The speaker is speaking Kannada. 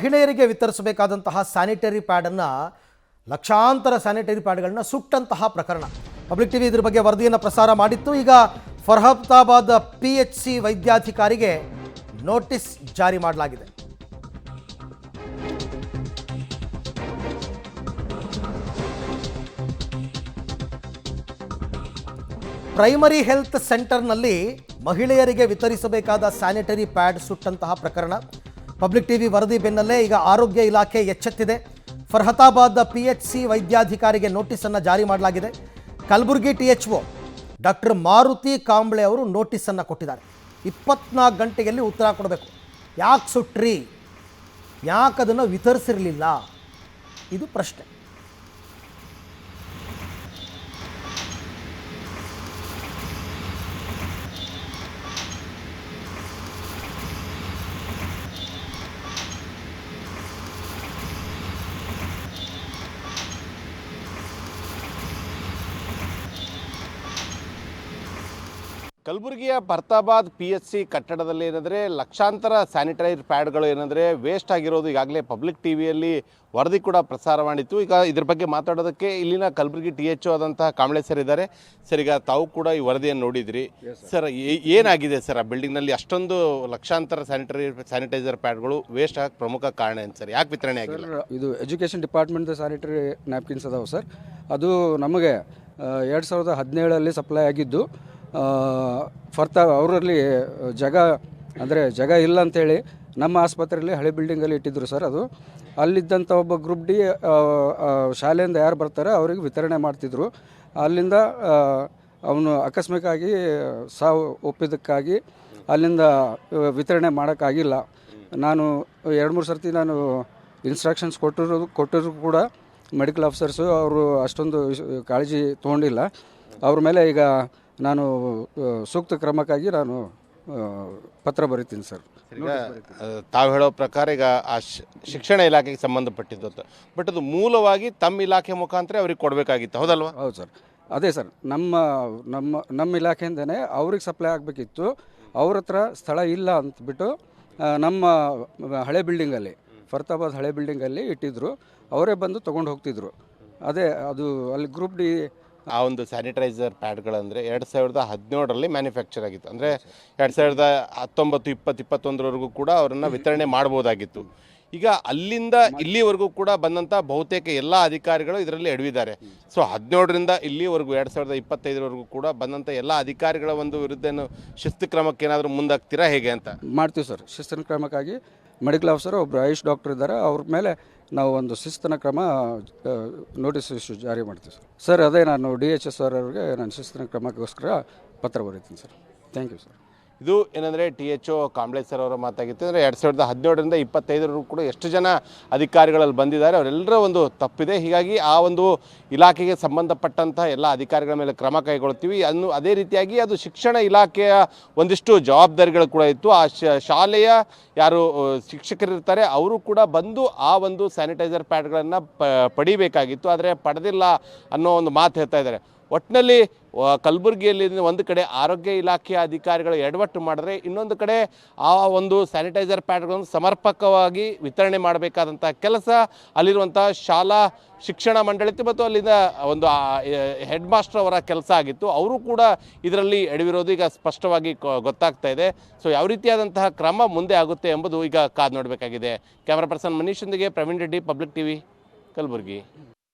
ಮಹಿಳೆಯರಿಗೆ ವಿತರಿಸಬೇಕಾದಂತಹ ಸ್ಯಾನಿಟರಿ ಪ್ಯಾಡನ್ನು ಲಕ್ಷಾಂತರ ಸ್ಯಾನಿಟರಿ ಪ್ಯಾಡ್ಗಳನ್ನ ಸುಟ್ಟಂತಹ ಪ್ರಕರಣ ಪಬ್ಲಿಕ್ ಟಿವಿ ಇದರ ಬಗ್ಗೆ ವರದಿಯನ್ನು ಪ್ರಸಾರ ಮಾಡಿತ್ತು. ಈಗ ಫರ್ಹತಾಬಾದ್ PHC ವೈದ್ಯಾಧಿಕಾರಿಗೆ ನೋಟಿಸ್ ಜಾರಿ ಮಾಡಲಾಗಿದೆ. ಪ್ರೈಮರಿ ಹೆಲ್ತ್ ಸೆಂಟರ್ನಲ್ಲಿ ಮಹಿಳೆಯರಿಗೆ ವಿತರಿಸಬೇಕಾದ ಸ್ಯಾನಿಟರಿ ಪ್ಯಾಡ್ ಸುಟ್ಟಂತಹ ಪ್ರಕರಣ ಪಬ್ಲಿಕ್ ಟಿವಿ ವರದಿ ಬೆನ್ನಲ್ಲೇ ಈಗ ಆರೋಗ್ಯ ಇಲಾಖೆ ಎಚ್ಚೆತ್ತಿದೆ. ಫರ್ಹತಾಬಾದ್ PHC ವೈದ್ಯಾಧಿಕಾರಿಗೆ ನೋಟಿಸನ್ನು ಜಾರಿ ಮಾಡಲಾಗಿದೆ. ಕಲಬುರಗಿ THO ಡಾಕ್ಟರ್ ಮಾರುತಿ ಕಾಂಬ್ಳೆ ಅವರು ನೋಟಿಸನ್ನು ಕೊಟ್ಟಿದ್ದಾರೆ. 24 ಗಂಟೆಯಲ್ಲಿ ಉತ್ತರ ಕೊಡಬೇಕು. ಯಾಕೆ ಸುಟ್ರಿ, ಯಾಕೆ ಅದನ್ನು ವಿತರಿಸಿರಲಿಲ್ಲ, ಇದು ಪ್ರಶ್ನೆ. ಕಲಬುರಗಿಯ ಫರ್ಹತಾಬಾದ್ PHC ಕಟ್ಟಡದಲ್ಲಿ ಏನಂದರೆ ಲಕ್ಷಾಂತರ ಸ್ಯಾನಿಟೈಸರ್ ಪ್ಯಾಡ್ಗಳು ಏನಂದರೆ ವೇಸ್ಟ್ ಆಗಿರೋದು ಈಗಾಗಲೇ ಪಬ್ಲಿಕ್ ಟಿವಿಯಲ್ಲಿ ವರದಿ ಕೂಡ ಪ್ರಸಾರ ಮಾಡಿತ್ತು. ಈಗ ಇದ್ರ ಬಗ್ಗೆ ಮಾತಾಡೋದಕ್ಕೆ ಇಲ್ಲಿನ ಕಲಬುರಗಿ THO ಆದಂತಹ ಕಾಂಬ್ಳೆ ಸರ್ ಇದ್ದಾರೆ. ಸರ್, ಈಗ ತಾವು ಕೂಡ ಈ ವರದಿಯನ್ನು ನೋಡಿದ್ರಿ. ಸರ್, ಏನಾಗಿದೆ ಸರ್ ಆ ಬಿಲ್ಡಿಂಗ್ನಲ್ಲಿ ಅಷ್ಟೊಂದು ಲಕ್ಷಾಂತರ ಸ್ಯಾನಿಟೈಸರ್ ಪ್ಯಾಡ್ಗಳು ವೇಸ್ಟ್ ಆಗಕ್ಕೆ ಪ್ರಮುಖ ಕಾರಣ ಏನು ಸರ್? ಯಾಕೆ ವಿತರಣೆ ಆಗಿಲ್ಲ? ಇದು ಎಜುಕೇಷನ್ ಡಿಪಾರ್ಟ್ಮೆಂಟ್ ಸ್ಯಾನಿಟರಿ ನ್ಯಾಪ್ಕಿನ್ಸ್ ಅದಾವೆ ಸರ್. ಅದು ನಮಗೆ 2017 ಸಪ್ಲೈ ಆಗಿದ್ದು. ಅವರಲ್ಲಿ ಜಾಗ ಇಲ್ಲ ಅಂಥೇಳಿ ನಮ್ಮ ಆಸ್ಪತ್ರೆಯಲ್ಲಿ ಹಳೆ ಬಿಲ್ಡಿಂಗಲ್ಲಿ ಇಟ್ಟಿದ್ರು ಸರ್. ಅದು ಅಲ್ಲಿದ್ದಂಥ ಒಬ್ಬ ಗ್ರೂಪ್ ಡಿ ಶಾಲೆಯಿಂದ ಯಾರು ಬರ್ತಾರೆ ಅವರಿಗೆ ವಿತರಣೆ ಮಾಡ್ತಿದ್ರು. ಅಲ್ಲಿಂದ ಅವನು ಆಕಸ್ಮಿಕವಾಗಿ ಸಾವು ಒಪ್ಪಿದ್ದಕ್ಕಾಗಿ ಅಲ್ಲಿಂದ ವಿತರಣೆ ಮಾಡೋಕ್ಕಾಗಿಲ್ಲ. ನಾನು 2-3 ಸರ್ತಿ ನಾನು ಇನ್ಸ್ಟ್ರಕ್ಷನ್ಸ್ ಕೊಟ್ಟರು ಕೂಡ ಮೆಡಿಕಲ್ ಆಫೀಸರ್ಸು ಅವರು ಅಷ್ಟೊಂದು ಕಾಳಜಿ ತೊಗೊಂಡಿಲ್ಲ. ಅವ್ರ ಮೇಲೆ ಈಗ ನಾನು ಸೂಕ್ತ ಕ್ರಮಕ್ಕಾಗಿ ನಾನು ಪತ್ರ ಬರೀತೀನಿ ಸರ್. ಈಗ ತಾವು ಹೇಳೋ ಪ್ರಕಾರ ಈಗ ಆ ಶಿಕ್ಷಣ ಇಲಾಖೆಗೆ ಸಂಬಂಧಪಟ್ಟಿದ್ದು, ಬಟ್ ಅದು ಮೂಲವಾಗಿ ತಮ್ಮ ಇಲಾಖೆ ಮುಖಾಂತರ ಅವ್ರಿಗೆ ಕೊಡಬೇಕಾಗಿತ್ತು, ಹೌದಲ್ವಾ? ಹೌದು ಸರ್, ಅದೇ ಸರ್. ನಮ್ಮ ಇಲಾಖೆಯಿಂದನೇ ಅವ್ರಿಗೆ ಸಪ್ಲೈ ಆಗಬೇಕಿತ್ತು. ಅವ್ರ ಹತ್ರ ಸ್ಥಳ ಇಲ್ಲ ಅಂತಬಿಟ್ಟು ನಮ್ಮ ಹಳೆ ಬಿಲ್ಡಿಂಗಲ್ಲಿ, ಫರ್ಹತಾಬಾದ್ ಹಳೆ ಬಿಲ್ಡಿಂಗಲ್ಲಿ ಇಟ್ಟಿದ್ರು. ಅವರೇ ಬಂದು ತೊಗೊಂಡು ಹೋಗ್ತಿದ್ರು. ಅದೇ ಅದು ಅಲ್ಲಿ ಗ್ರೂಪ್ ಡಿ ಆ ಒಂದು ಸ್ಯಾನಿಟೈಸರ್ ಪ್ಯಾಡ್ಗಳಂದರೆ 2017 ಮ್ಯಾನುಫ್ಯಾಕ್ಚರ್ ಆಗಿತ್ತು. ಅಂದರೆ 2019, 20, 21 ಕೂಡ ಅವರನ್ನು ವಿತರಣೆ ಮಾಡ್ಬೋದಾಗಿತ್ತು. ಈಗ ಅಲ್ಲಿಂದ ಇಲ್ಲಿವರೆಗೂ ಕೂಡ ಬಂದಂಥ ಬಹುತೇಕ ಎಲ್ಲ ಅಧಿಕಾರಿಗಳು ಇದರಲ್ಲಿ ಎಡವಿದ್ದಾರೆ. ಸೊ 17ರಿಂದ ಇಲ್ಲಿವರೆಗೂ 2025 ಕೂಡ ಬಂದಂಥ ಎಲ್ಲ ಅಧಿಕಾರಿಗಳ ಒಂದು ವಿರುದ್ಧ ಶಿಸ್ತು ಕ್ರಮಕ್ಕೆ ಏನಾದರೂ ಮುಂದಾಗ್ತೀರಾ ಹೇಗೆ ಅಂತ? ಮಾಡ್ತೀವಿ ಸರ್. ಶಿಸ್ತಿನ ಕ್ರಮಕ್ಕಾಗಿ ಮೆಡಿಕಲ್ ಆಫೀಸರ್ ಒಬ್ಬರು ಆಯುಷ್ ಡಾಕ್ಟರ್ ಇದ್ದಾರೆ, ಅವ್ರ ಮೇಲೆ ನಾವು ಒಂದು ಶಿಸ್ತಿನ ಕ್ರಮ ನೋಟಿಸ್ ಜಾರಿ ಮಾಡ್ತೀವಿ ಸರ್. ಅದೇ ನಾನು DHS ಅವರಿಗೆ ನಾನು ಶಿಸ್ತಿನ ಕ್ರಮಕ್ಕೋಸ್ಕರ ಪತ್ರ ಬರೀತೀನಿ ಸರ್. Thank you sir. ಇದು ಏನಂದರೆ THO ಕಾಂಬ್ಳೆ ಸರ್ ಅವರ ಮಾತಾಗಿತ್ತು. ಅಂದರೆ 2017ರಿಂದ 2025 ಕೂಡ ಎಷ್ಟು ಜನ ಅಧಿಕಾರಿಗಳಲ್ಲಿ ಬಂದಿದ್ದಾರೆ, ಅವರೆಲ್ಲರ ಒಂದು ತಪ್ಪಿದೆ. ಹೀಗಾಗಿ ಆ ಒಂದು ಇಲಾಖೆಗೆ ಸಂಬಂಧಪಟ್ಟಂತಹ ಎಲ್ಲ ಅಧಿಕಾರಿಗಳ ಮೇಲೆ ಕ್ರಮ ಕೈಗೊಳ್ತೀವಿ ಅದೇ ರೀತಿಯಾಗಿ ಅದು ಶಿಕ್ಷಣ ಇಲಾಖೆಯ ಒಂದಿಷ್ಟು ಜವಾಬ್ದಾರಿಗಳು ಕೂಡ ಇತ್ತು. ಆ ಶಾಲೆಯ ಯಾರು ಶಿಕ್ಷಕರಿರ್ತಾರೆ ಅವರು ಕೂಡ ಬಂದು ಆ ಒಂದು ಸ್ಯಾನಿಟೈಸರ್ ಪ್ಯಾಡ್ಗಳನ್ನು ಪಡಿಬೇಕಾಗಿತ್ತು, ಆದರೆ ಪಡೆದಿಲ್ಲ ಅನ್ನೋ ಒಂದು ಮಾತು ಹೇಳ್ತಾ ಇದ್ದಾರೆ. ಒಟ್ಟಿನಲ್ಲಿ ಕಲಬುರಗಿಯಲ್ಲಿ ಒಂದು ಕಡೆ ಆರೋಗ್ಯ ಇಲಾಖೆಯ ಅಧಿಕಾರಿಗಳು ಎಡವಟ್ಟು ಮಾಡಿದ್ರೆ, ಇನ್ನೊಂದು ಕಡೆ ಆ ಒಂದು ಸ್ಯಾನಿಟೈಸರ್ ಪ್ಯಾಡ್ಗಳನ್ನು ಸಮರ್ಪಕವಾಗಿ ವಿತರಣೆ ಮಾಡಬೇಕಾದಂಥ ಕೆಲಸ ಅಲ್ಲಿರುವಂಥ ಶಾಲಾ ಶಿಕ್ಷಣ ಮಂಡಳಿ ಮತ್ತು ಅಲ್ಲಿಂದ ಒಂದು ಹೆಡ್ ಮಾಸ್ಟರ್ ಅವರ ಕೆಲಸ ಆಗಿತ್ತು. ಅವರು ಕೂಡ ಇದರಲ್ಲಿ ಎಡವಿರೋದು ಈಗ ಸ್ಪಷ್ಟವಾಗಿ ಗೊತ್ತಾಗ್ತಾ ಇದೆ. ಸೊ ಯಾವ ರೀತಿಯಾದಂತಹ ಕ್ರಮ ಮುಂದೆ ಆಗುತ್ತೆ ಎಂಬುದು ಈಗ ಕಾದು ನೋಡಬೇಕಾಗಿದೆ. ಕ್ಯಾಮರಾ ಪರ್ಸನ್ ಮನೀಶ್ ಜೊತೆಗೆ ಪ್ರವೀಣ್ ರೆಡ್ಡಿ, ಪಬ್ಲಿಕ್ ಟಿವಿ, ಕಲಬುರಗಿ.